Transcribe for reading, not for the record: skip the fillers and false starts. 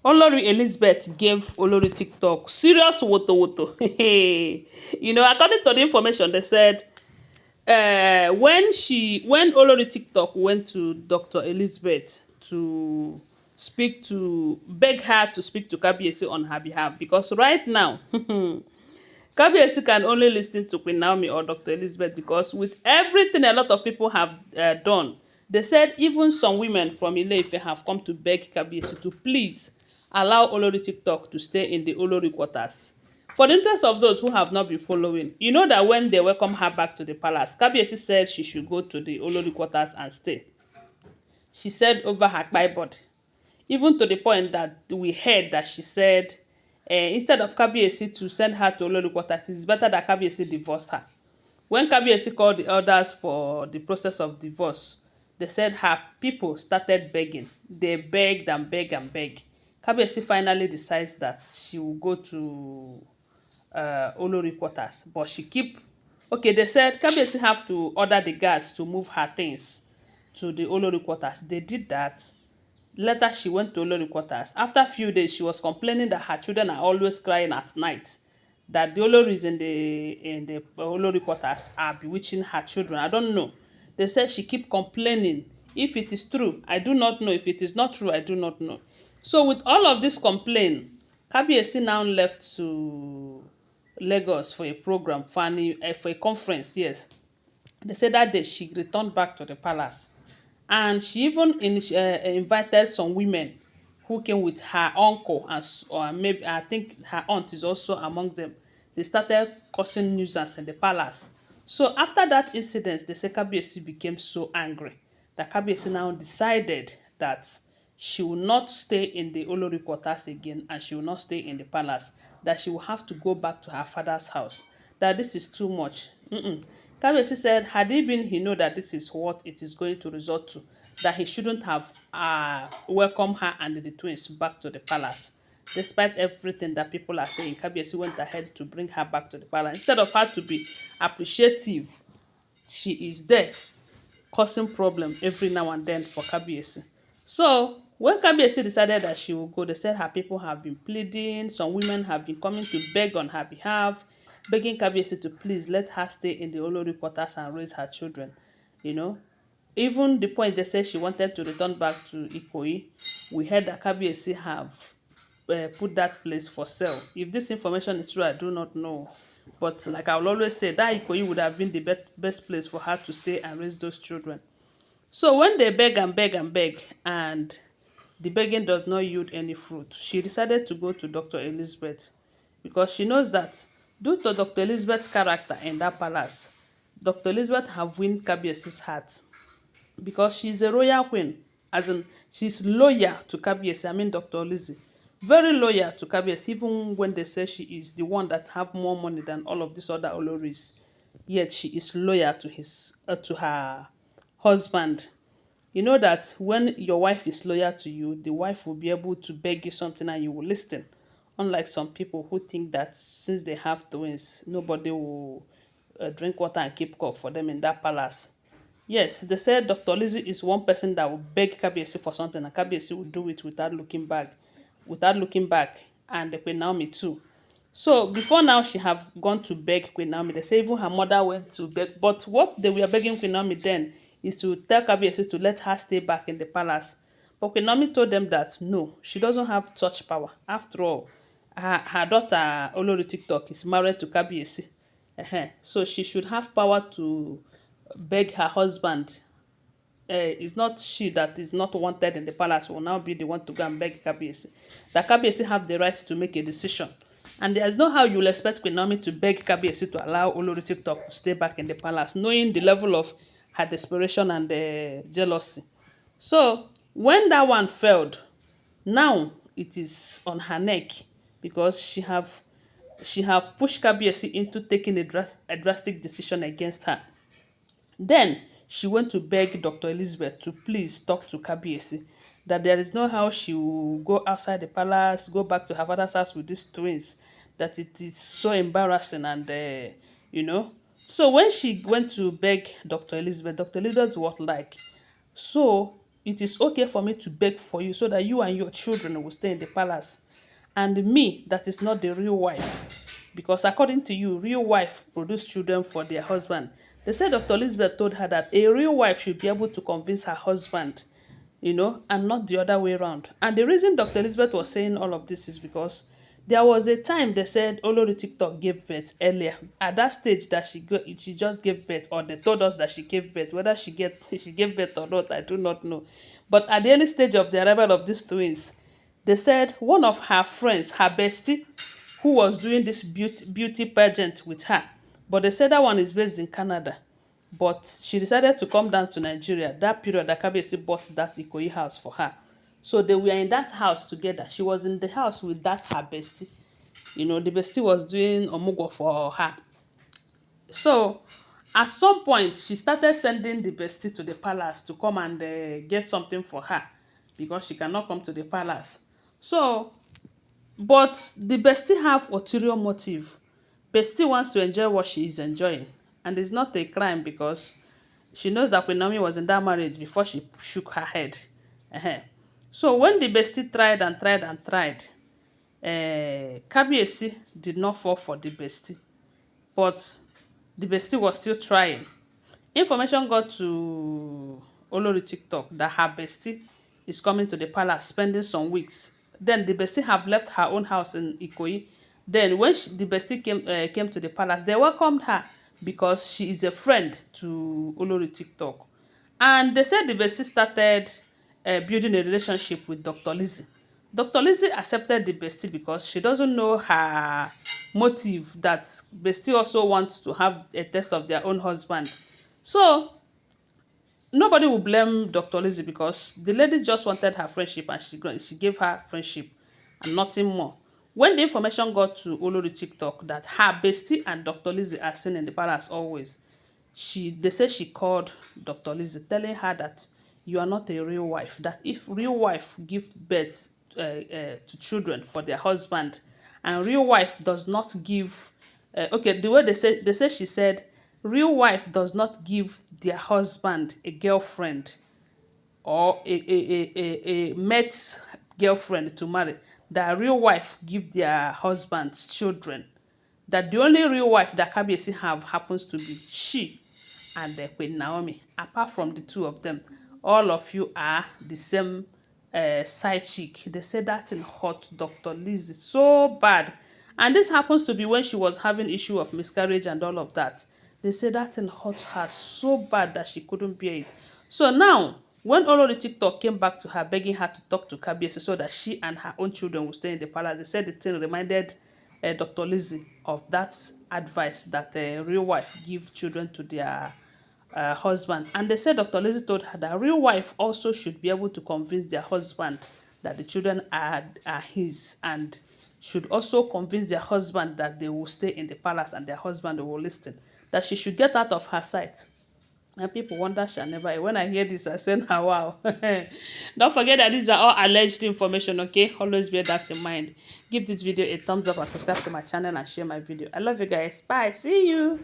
Olori Elizabeth gave Olori TikTok serious wotowoto. According to the information, they said when Olori TikTok went to Dr. Elizabeth to beg her to speak to Kabiyesi on her behalf, because right now Kabiyesi can only listen to Queen Naomi or Dr. Elizabeth, because with everything a lot of people have done, they said even some women from Ile-Ife have come to beg Kabiyesi to please allow Olori TikTok to stay in the Olori quarters. For the interest of those who have not been following, you know that when they welcome her back to the palace, Kabiyesi said she should go to the Olori quarters and stay. She said over her Bible, even to the point that we heard that she said instead of Kabiyesi to send her to Olori quarters, it's better that Kabiyesi divorced her. When Kabiyesi called the elders for the process of divorce, they said her people started begging. They begged and begged and begged. Kabiyesi finally decides that she will go to Olori quarters, but she keep. Okay, they said Kabiyesi have to order the guards to move her things to the Olori quarters. They did that. Later, she went to Olori quarters. After a few days, she was complaining that her children are always crying at night, that the Olories in the Olori quarters are bewitching her children. I don't know. They said she keep complaining. If it is true, I do not know. If it is not true, I do not know. So with all of this complaint, Kabiyesi now left to Lagos for a program, for a conference, yes. They said that day she returned back to the palace, and she even invited some women who came with her uncle, and or maybe I think her aunt is also among them. They started causing nuisance in the palace. So after that incident, the Kabiyesi became so angry that Kabiyesi now decided that she will not stay in the Olori quarters again, and she will not stay in the palace, that she will have to go back to her father's house, that this is too much. Kabiyesi said had he been he know that this is what it is going to result to, that he shouldn't have welcomed her and the twins back to the palace. Despite everything that people are saying, Kabiyesi went ahead to bring her back to the palace. Instead of her to be appreciative, she is there causing problem every now and then for Kabiyesi. So when Kabiyesi decided that she will go, they said her people have been pleading. Some women have been coming to beg on her behalf, begging Kabiyesi to please let her stay in the Olori quarters and raise her children. You know, even the point they said she wanted to return back to Ikoyi, we heard that Kabiyesi have put that place for sale. If this information is true, I do not know. But like I will always say, that Ikoyi would have been the best place for her to stay and raise those children. So when they beg and beg and beg, and the begging does not yield any fruit, she decided to go to Dr. Elizabeth, because she knows that due to Dr. Elizabeth's character in that palace, Dr. Elizabeth have won Kabiyesi's heart, because she's a royal queen, as in she's loyal to Kabiyesi. I mean Dr. Lizzy, very loyal to Kabiyesi, even when they say she is the one that have more money than all of these other Olories, yet she is loyal to her husband. You know that when your wife is loyal to you, the wife will be able to beg you something and you will listen. Unlike some people who think that since they have twins, nobody will drink water and keep cock for them in that palace. Yes, they said Dr. Lizzy is one person that will beg Kabiyesi for something, and Kabiyesi will do it without looking back, and the Queen Naomi too. So before now, she have gone to beg Queen Naomi. They say even her mother went to beg. But what they were begging Queen Naomi then is to tell Kabiyesi to let her stay back in the palace. But Queen Naomi told them that no, she doesn't have such power. After all, her daughter Olori TikTok is married to Kabiyesi. So she should have power to beg her husband. It's not she that is not wanted in the palace will now be the one to go and beg Kabiyesi. That Kabiyesi have the right to make a decision. And there's no how you'll expect Queen Naomi to beg Kabiyesi to allow Olori TikTok to stay back in the palace, knowing the level of her desperation and jealousy. So when that one failed, now it is on her neck, because she have pushed Kabiyesi into taking a drastic decision against her. Then she went to beg Dr. Elizabeth to please talk to Kabiyesi, that there is no how she will go outside the palace, go back to her father's house with these twins, that it is so embarrassing and, you know. So when she went to beg Dr. Elizabeth was like, so it is okay for me to beg for you so that you and your children will stay in the palace. And me, that is not the real wife. Because according to you, real wife produce children for their husband. They said Dr. Elizabeth told her that a real wife should be able to convince her husband, and not the other way around. And the reason Dr. Elizabeth was saying all of this is because there was a time they said Olori TikTok gave birth earlier. At that stage that she just gave birth, or they told us that she gave birth. Whether she gave birth or not, I do not know. But at the early stage of the arrival of these twins, they said one of her friends, her bestie, who was doing this beauty pageant with her, but they said that one is based in Canada. But she decided to come down to Nigeria that period that Kabiyesi bought that Ikoyi house for her. So they were in that house together. She was in the house with that her bestie. The bestie was doing omugo for her. So at some point, she started sending the bestie to the palace to come and get something for her because she cannot come to the palace. So, but the bestie have ulterior motive. Bestie wants to enjoy what she is enjoying. And it's not a crime because she knows that Queen Naomi was in that marriage before she shook her head. Uh-huh. So when the bestie tried and tried and tried, Kabiyesi did not fall for the bestie. But the bestie was still trying. Information got to Olori TikTok that her bestie is coming to the palace, spending some weeks. Then the bestie have left her own house in Ikoyi. Then when the bestie came to the palace, they welcomed her because she is a friend to Olori TikTok. And they said the bestie started building a relationship with Dr. Lizzy. Dr. Lizzy accepted the bestie because she doesn't know her motive that bestie also wants to have a taste of their own husband. So nobody will blame Dr. Lizzy because the lady just wanted her friendship and she gave her friendship and nothing more. When the information got to Olori TikTok that her bestie and Dr. Lizzy are seen in the palace always, they say she called Dr. Lizzy telling her that you are not a real wife. That if real wife give birth to children for their husband, and real wife does not give, okay, the way they say she said, real wife does not give their husband a girlfriend or a mate's girlfriend to marry. That real wife give their husbands children. That the only real wife that Kabiyesi have happens to be she and Queen Naomi. Apart from the two of them, all of you are the same side chick. They say that in hot Dr. Lizzy so bad. And this happens to be when she was having issue of miscarriage and all of that. They say that in hot her so bad that she couldn't bear it. So now, when Olori TikTok came back to her begging her to talk to Kabiyesi so that she and her own children will stay in the palace, they said the thing reminded Dr. Lizzy of that advice that a real wife give children to their husband. And they said Dr. Lizzy told her that a real wife also should be able to convince their husband that the children are his, and should also convince their husband that they will stay in the palace and their husband will listen, that she should get out of her sight. And people wonder shall never. When I hear this, I say, now, wow. Don't forget that these are all alleged information, okay? Always bear that in mind. Give this video a thumbs up and subscribe to my channel and share my video. I love you guys. Bye. See you.